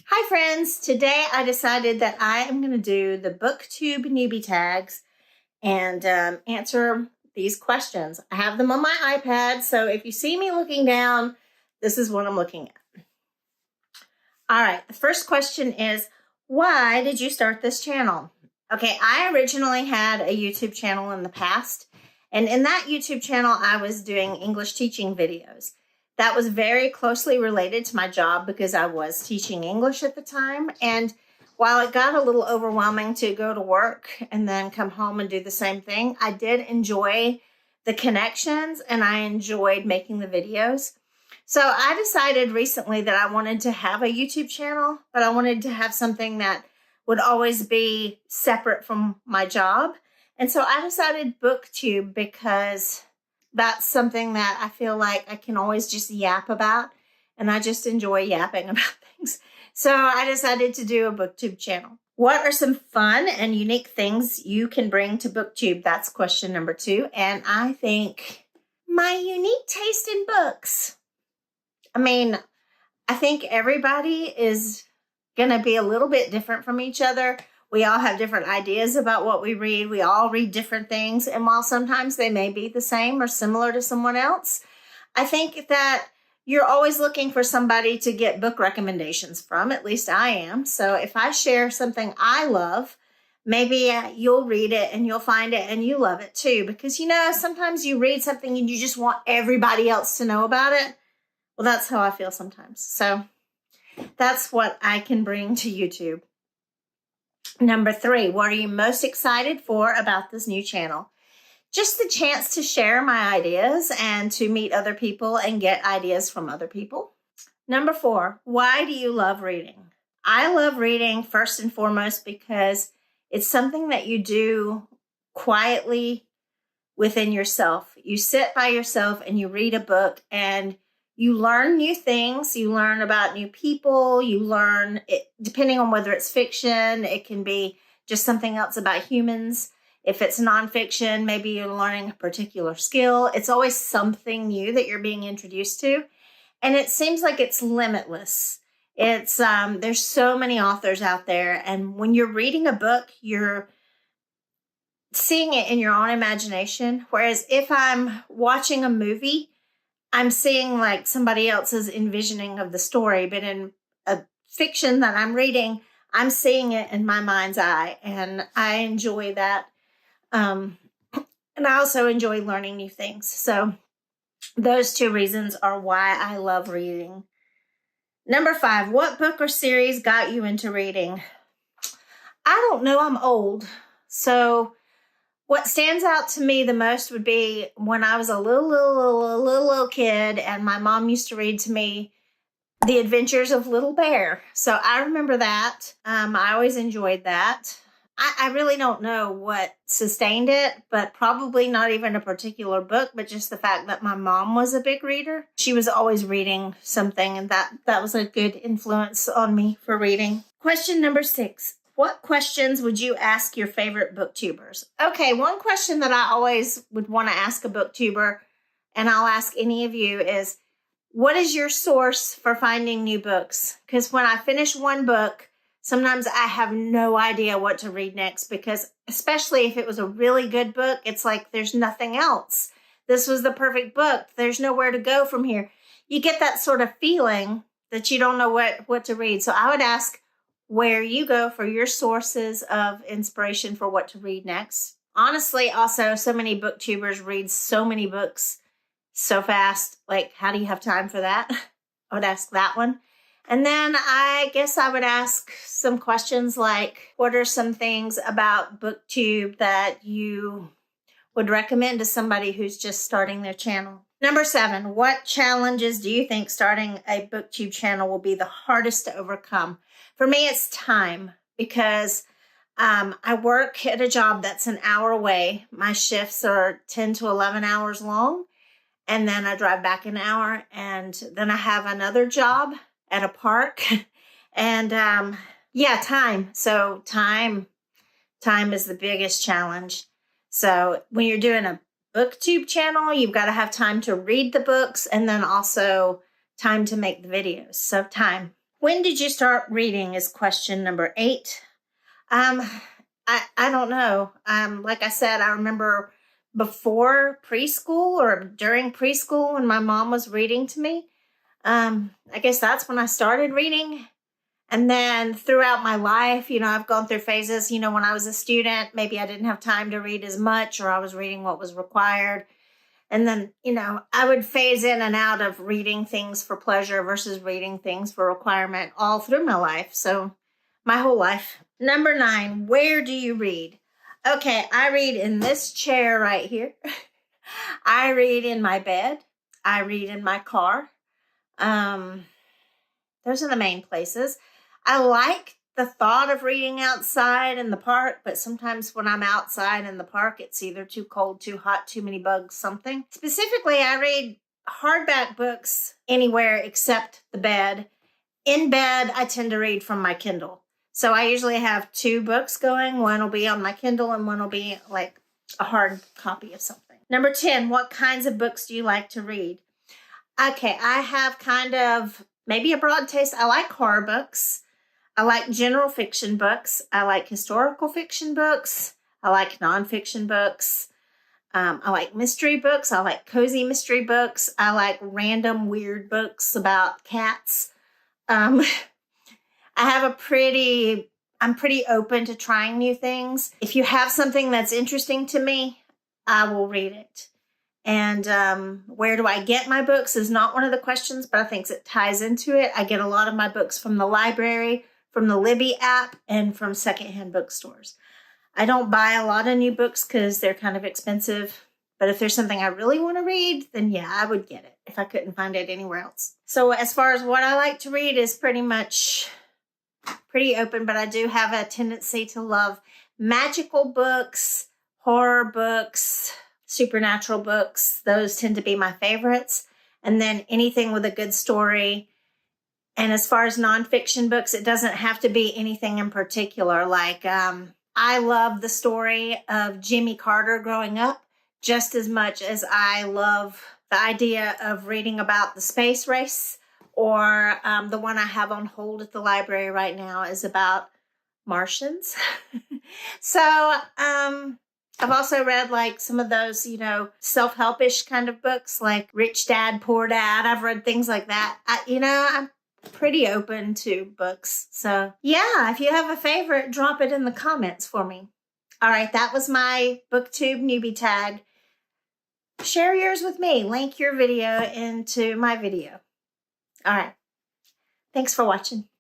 Hi friends, today I decided that I am going to do the Booktube Newbie Tags and answer these questions. I have them on my iPad, so if you see me looking down, this is what I'm looking at. All right, the first question is, why did you start this channel? Okay, I originally had a YouTube channel in the past, and in that YouTube channel, I was doing English teaching videos. That was very closely related to my job because I was teaching English at the time. And while it got a little overwhelming to go to work and then come home and do the same thing, I did enjoy the connections and I enjoyed making the videos. So I decided recently that I wanted to have a YouTube channel, but I wanted to have something that would always be separate from my job. And so I decided Booktube because that's something that I feel like I can always just yap about, and I just enjoy yapping about things. So I decided to do a Booktube channel. What are some fun and unique things you can bring to Booktube? That's question number 2. And I think my unique taste in books. I think everybody is going to be a little bit different from each other. We all have different ideas about what we read. We all read different things. And while sometimes they may be the same or similar to someone else, I think that you're always looking for somebody to get book recommendations from. At least I am. So if I share something I love, maybe you'll read it and you'll find it and you love it too. Because, sometimes you read something and you just want everybody else to know about it. Well, that's how I feel sometimes. So that's what I can bring to YouTube. Number 3, what are you most excited for about this new channel? Just the chance to share my ideas and to meet other people and get ideas from other people. Number 4, why do you love reading? I love reading first and foremost because it's something that you do quietly within yourself. You sit by yourself and you read a book and you learn new things. You learn about new people. You learn, depending on whether it's fiction, it can be just something else about humans. If it's nonfiction, maybe you're learning a particular skill. It's always something new that you're being introduced to. And it seems like it's limitless. There's so many authors out there. And when you're reading a book, you're seeing it in your own imagination. Whereas if I'm watching a movie, I'm seeing like somebody else's envisioning of the story, but in a fiction that I'm reading, I'm seeing it in my mind's eye, and I enjoy that. And I also enjoy learning new things. So those 2 reasons are why I love reading. Number 5, what book or series got you into reading? I don't know. I'm old. So what stands out to me the most would be when I was a little kid and my mom used to read to me The Adventures of Little Bear. So I remember that. I always enjoyed that. I really don't know what sustained it, but probably not even a particular book, but just the fact that my mom was a big reader. She was always reading something, and that was a good influence on me for reading. Question number 6. What questions would you ask your favorite booktubers? Okay, one question that I always would want to ask a booktuber, and I'll ask any of you, is what is your source for finding new books? Because when I finish one book, sometimes I have no idea what to read next, because especially if it was a really good book, it's like there's nothing else. This was the perfect book. There's nowhere to go from here. You get that sort of feeling that you don't know what to read. So I would ask where you go for your sources of inspiration for what to read next. Honestly, also, so many booktubers read so many books so fast. Like, how do you have time for that? I would ask that one. And then I guess I would ask some questions like, what are some things about Booktube that you would recommend to somebody who's just starting their channel? Number 7, what challenges do you think starting a Booktube channel will be the hardest to overcome? For me, it's time, because I work at a job that's an hour away. My shifts are 10 to 11 hours long, and then I drive back an hour, and then I have another job at a park, and time. So time is the biggest challenge. So when you're doing a Booktube channel, you've got to have time to read the books and then also time to make the videos. So time. When did you start reading is question number 8. I don't know. Like I said, I remember before preschool or during preschool when my mom was reading to me. I guess that's when I started reading. And then throughout my life, I've gone through phases. When I was a student, maybe I didn't have time to read as much, or I was reading what was required. And then, I would phase in and out of reading things for pleasure versus reading things for requirement all through my life. So my whole life. Number 9, where do you read? Okay, I read in this chair right here. I read in my bed. I read in my car. Those are the main places. I like the thought of reading outside in the park, but sometimes when I'm outside in the park, it's either too cold, too hot, too many bugs, something. Specifically, I read hardback books anywhere except the bed. In bed, I tend to read from my Kindle. So I usually have 2 books going. One will be on my Kindle and one will be like a hard copy of something. Number 10, what kinds of books do you like to read? Okay, I have kind of maybe a broad taste. I like horror books. I like general fiction books. I like historical fiction books. I like nonfiction books. I like mystery books. I like cozy mystery books. I like random weird books about cats. I'm pretty open to trying new things. If you have something that's interesting to me, I will read it. And where do I get my books is not one of the questions, but I think it ties into it. I get a lot of my books from the library, from the Libby app, and from secondhand bookstores. I don't buy a lot of new books because they're kind of expensive. But if there's something I really want to read, then yeah, I would get it if I couldn't find it anywhere else. So as far as what I like to read is pretty much pretty open, but I do have a tendency to love magical books, horror books, supernatural books. Those tend to be my favorites. And then anything with a good story. And as far as nonfiction books, it doesn't have to be anything in particular. Like I love the story of Jimmy Carter growing up just as much as I love the idea of reading about the space race, or the one I have on hold at the library right now is about Martians. So I've also read like some of those, self-helpish kind of books like Rich Dad, Poor Dad. I've read things like that. I'm pretty open to books. So yeah, if you have a favorite, drop it in the comments for me. All right, that was my Booktube Newbie Tag. Share yours with me. Link your video into my video. All right. Thanks for watching.